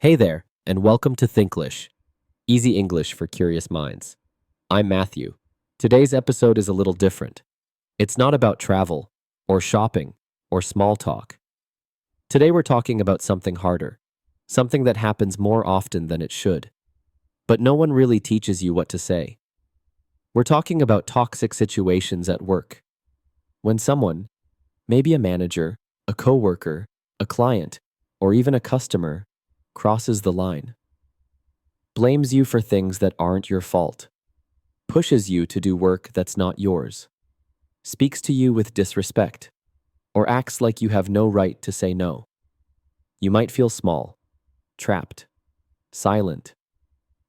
Hey there, and welcome to Thinklish, easy English for curious minds. I'm Matthew. Today's episode is a little different. It's not about travel, or shopping, or small talk. Today we're talking about something harder, something that happens more often than it should. But no one really teaches you what to say. We're talking about toxic situations at work. When someone, maybe a manager, a coworker, a client, or even a customer, crosses the line, blames you for things that aren't your fault, pushes you to do work that's not yours, speaks to you with disrespect, or acts like you have no right to say no. You might feel small, trapped, silent,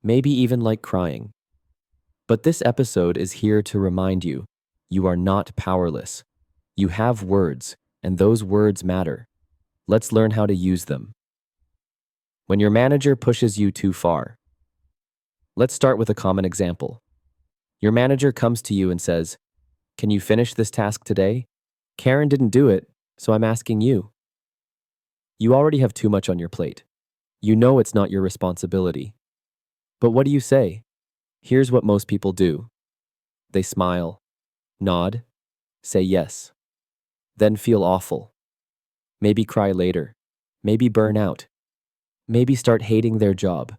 maybe even like crying. But this episode is here to remind you, you are not powerless. You have words, and those words matter. Let's learn how to use them. When your manager pushes you too far. Let's start with a common example. Your manager comes to you and says, "Can you finish this task today? Karen didn't do it, so I'm asking you." You already have too much on your plate. You know it's not your responsibility. But what do you say? Here's what most people do. They smile, nod, say yes, then feel awful. Maybe cry later, maybe burn out, maybe start hating their job.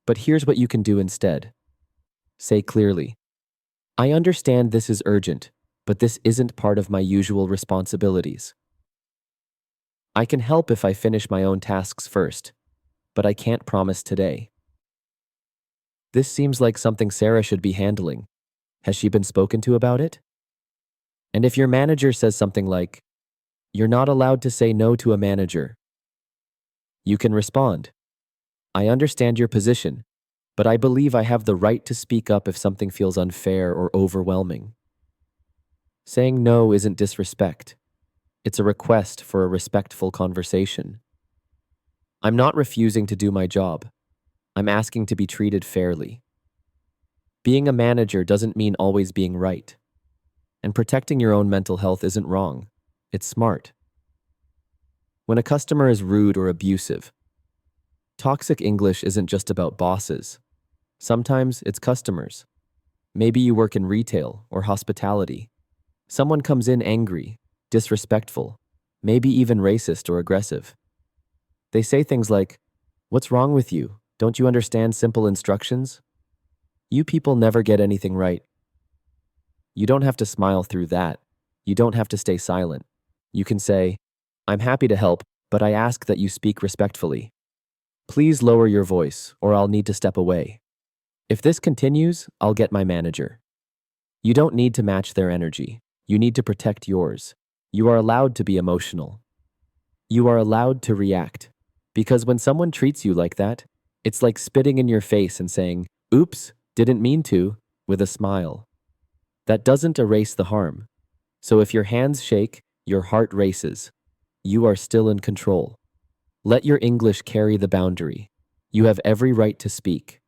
But here's what you can do instead. Say clearly, "I understand this is urgent, but this isn't part of my usual responsibilities. I can help if I finish my own tasks first, but I can't promise today." This seems like something Sarah should be handling. Has she been spoken to about it? And if your manager says something like, "You're not allowed to say no to a manager," you can respond, "I understand your position, but I believe I have the right to speak up if something feels unfair or overwhelming." Saying no isn't disrespect. It's a request for a respectful conversation. I'm not refusing to do my job. I'm asking to be treated fairly. Being a manager doesn't mean always being right. And protecting your own mental health isn't wrong. It's smart. When a customer is rude or abusive, toxic English isn't just about bosses. Sometimes it's customers. Maybe you work in retail or hospitality. Someone comes in angry, disrespectful, maybe even racist or aggressive. They say things like, "What's wrong with you? Don't you understand simple instructions? You people never get anything right." You don't have to smile through that. You don't have to stay silent. You can say, "I'm happy to help, but I ask that you speak respectfully. Please lower your voice, or I'll need to step away. If this continues, I'll get my manager." You don't need to match their energy. You need to protect yours. You are allowed to be emotional. You are allowed to react. Because when someone treats you like that, it's like spitting in your face and saying, "Oops, didn't mean to," with a smile. That doesn't erase the harm. So if your hands shake, your heart races, you are still in control. Let your English carry the boundary. You have every right to speak.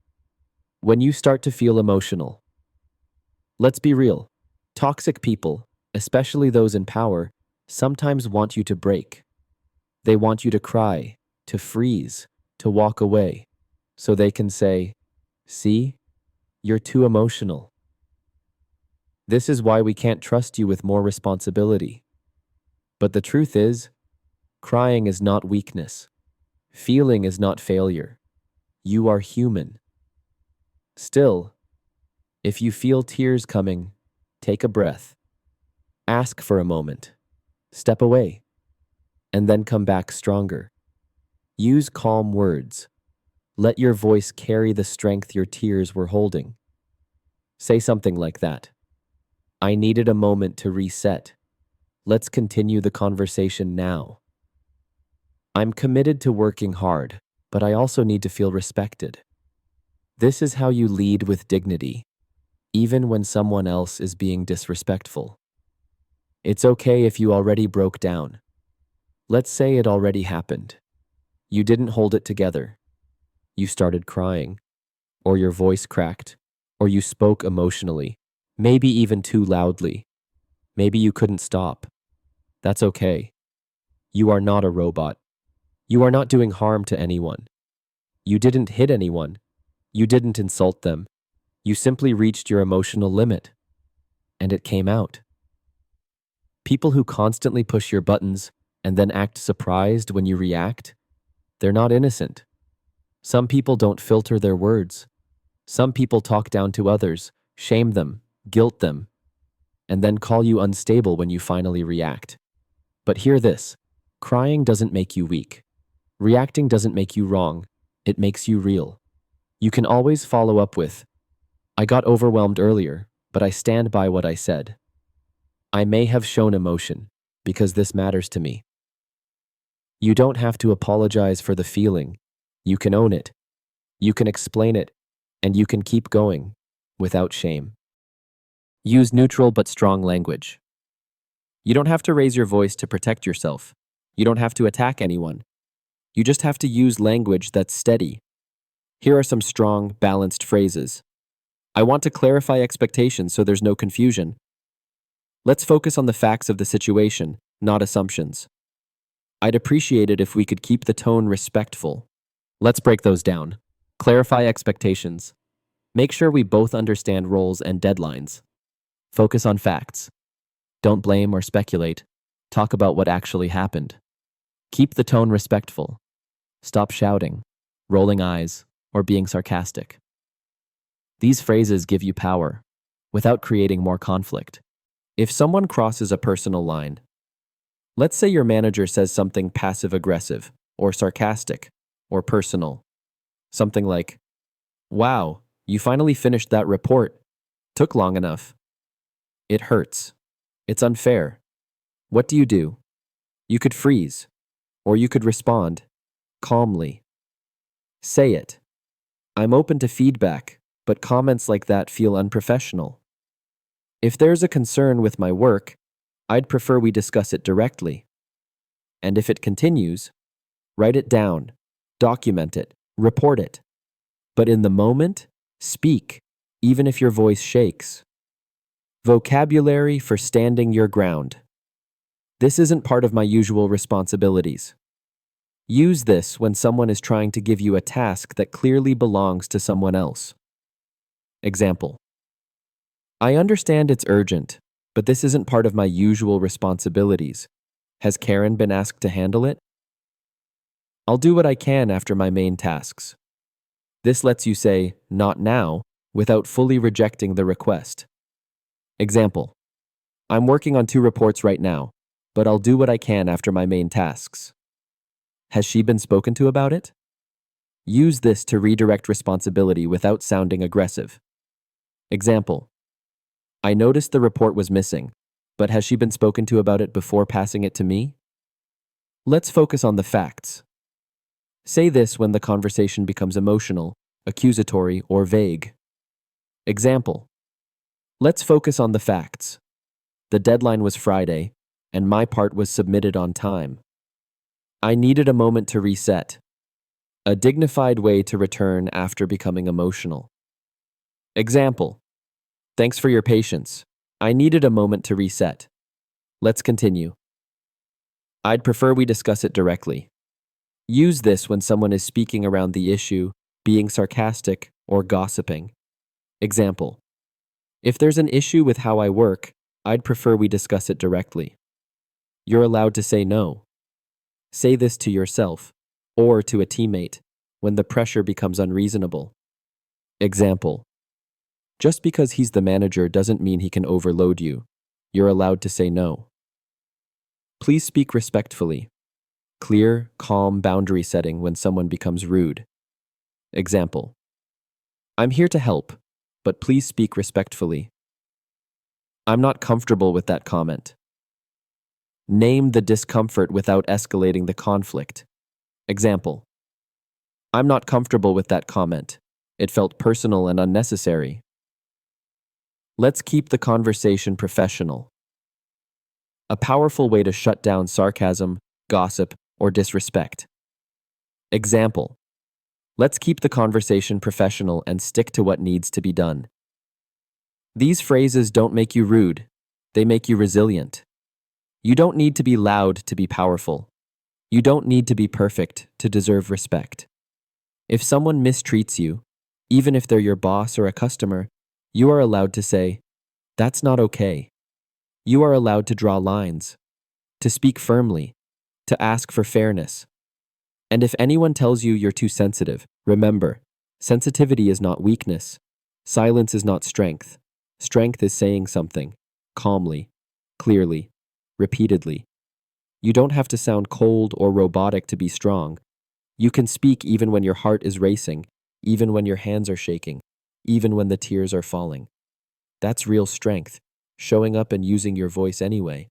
When you start to feel emotional, let's be real. Toxic people, especially those in power, sometimes want you to break. They want you to cry, to freeze, to walk away, so they can say, "See, you're too emotional." This is why we can't trust you with more responsibility. But the truth is, crying is not weakness. Feeling is not failure. You are human. Still, if you feel tears coming, take a breath. Ask for a moment. Step away. And then come back stronger. Use calm words. Let your voice carry the strength your tears were holding. Say something like that. "I needed a moment to reset. Let's continue the conversation now. I'm committed to working hard, but I also need to feel respected." This is how you lead with dignity, even when someone else is being disrespectful. It's okay if you already broke down. Let's say it already happened. You didn't hold it together. You started crying, or your voice cracked, or you spoke emotionally, maybe even too loudly. Maybe you couldn't stop. That's okay. You are not a robot. You are not doing harm to anyone. You didn't hit anyone. You didn't insult them. You simply reached your emotional limit. And it came out. People who constantly push your buttons and then act surprised when you react, they're not innocent. Some people don't filter their words. Some people talk down to others, shame them, guilt them, and then call you unstable when you finally react. But hear this, crying doesn't make you weak. Reacting doesn't make you wrong. It makes you real. You can always follow up with, I got overwhelmed earlier, but I stand by what I said. I may have shown emotion because this matters to me. You don't have to apologize for the feeling. You can own it. You can explain it, and you can keep going without shame. Use neutral but strong language. You don't have to raise your voice to protect yourself. You don't have to attack anyone. You just have to use language that's steady. Here are some strong, balanced phrases. I want to clarify expectations so there's no confusion. Let's focus on the facts of the situation, not assumptions. I'd appreciate it if we could keep the tone respectful. Let's break those down. Clarify expectations. Make sure we both understand roles and deadlines. Focus on facts. Don't blame or speculate. Talk about what actually happened. Keep the tone respectful. Stop shouting, rolling eyes, or being sarcastic. These phrases give you power without creating more conflict. If someone crosses a personal line, let's say your manager says something passive-aggressive or sarcastic or personal. Something like, wow, you finally finished that report. Took long enough. It hurts. It's unfair. What do? You could freeze, or you could respond calmly. Say it. I'm open to feedback, but comments like that feel unprofessional. If there's a concern with my work, I'd prefer we discuss it directly. And if it continues, write it down, document it, report it. But in the moment, speak, even if your voice shakes. Vocabulary for standing your ground. This isn't part of my usual responsibilities. Use this when someone is trying to give you a task that clearly belongs to someone else. Example. I understand it's urgent, but this isn't part of my usual responsibilities. Has Karen been asked to handle it? I'll do what I can after my main tasks. This lets you say, not now, without fully rejecting the request. Example. I'm working on 2 reports right now, but I'll do what I can after my main tasks. Has she been spoken to about it? Use this to redirect responsibility without sounding aggressive. Example. I noticed the report was missing, but has she been spoken to about it before passing it to me? Let's focus on the facts. Say this when the conversation becomes emotional, accusatory, or vague. Example. Let's focus on the facts. The deadline was Friday, and my part was submitted on time. I needed a moment to reset. A dignified way to return after becoming emotional. Example. Thanks for your patience. I needed a moment to reset. Let's continue. I'd prefer we discuss it directly. Use this when someone is speaking around the issue, being sarcastic, or gossiping. Example. If there's an issue with how I work, I'd prefer we discuss it directly. You're allowed to say no. Say this to yourself, or to a teammate, when the pressure becomes unreasonable. Example. Just because he's the manager doesn't mean he can overload you. You're allowed to say no. Please speak respectfully. Clear, calm boundary setting when someone becomes rude. Example. I'm here to help, but please speak respectfully. I'm not comfortable with that comment. Name the discomfort without escalating the conflict. Example. I'm not comfortable with that comment. It felt personal and unnecessary. Let's keep the conversation professional. A powerful way to shut down sarcasm, gossip, or disrespect. Example. Let's keep the conversation professional and stick to what needs to be done. These phrases don't make you rude. They make you resilient. You don't need to be loud to be powerful. You don't need to be perfect to deserve respect. If someone mistreats you, even if they're your boss or a customer, you are allowed to say, "That's not okay." You are allowed to draw lines, to speak firmly, to ask for fairness. And if anyone tells you you're too sensitive, remember, sensitivity is not weakness. Silence is not strength. Strength is saying something, calmly, clearly, repeatedly. You don't have to sound cold or robotic to be strong. You can speak even when your heart is racing, even when your hands are shaking, even when the tears are falling. That's real strength, showing up and using your voice anyway.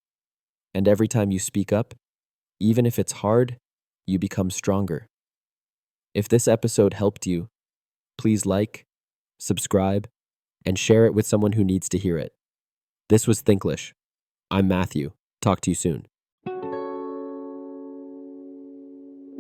And every time you speak up, even if it's hard, you become stronger. If this episode helped you, please like, subscribe, and share it with someone who needs to hear it. This was Thinklish. I'm Matthew. Talk to you soon.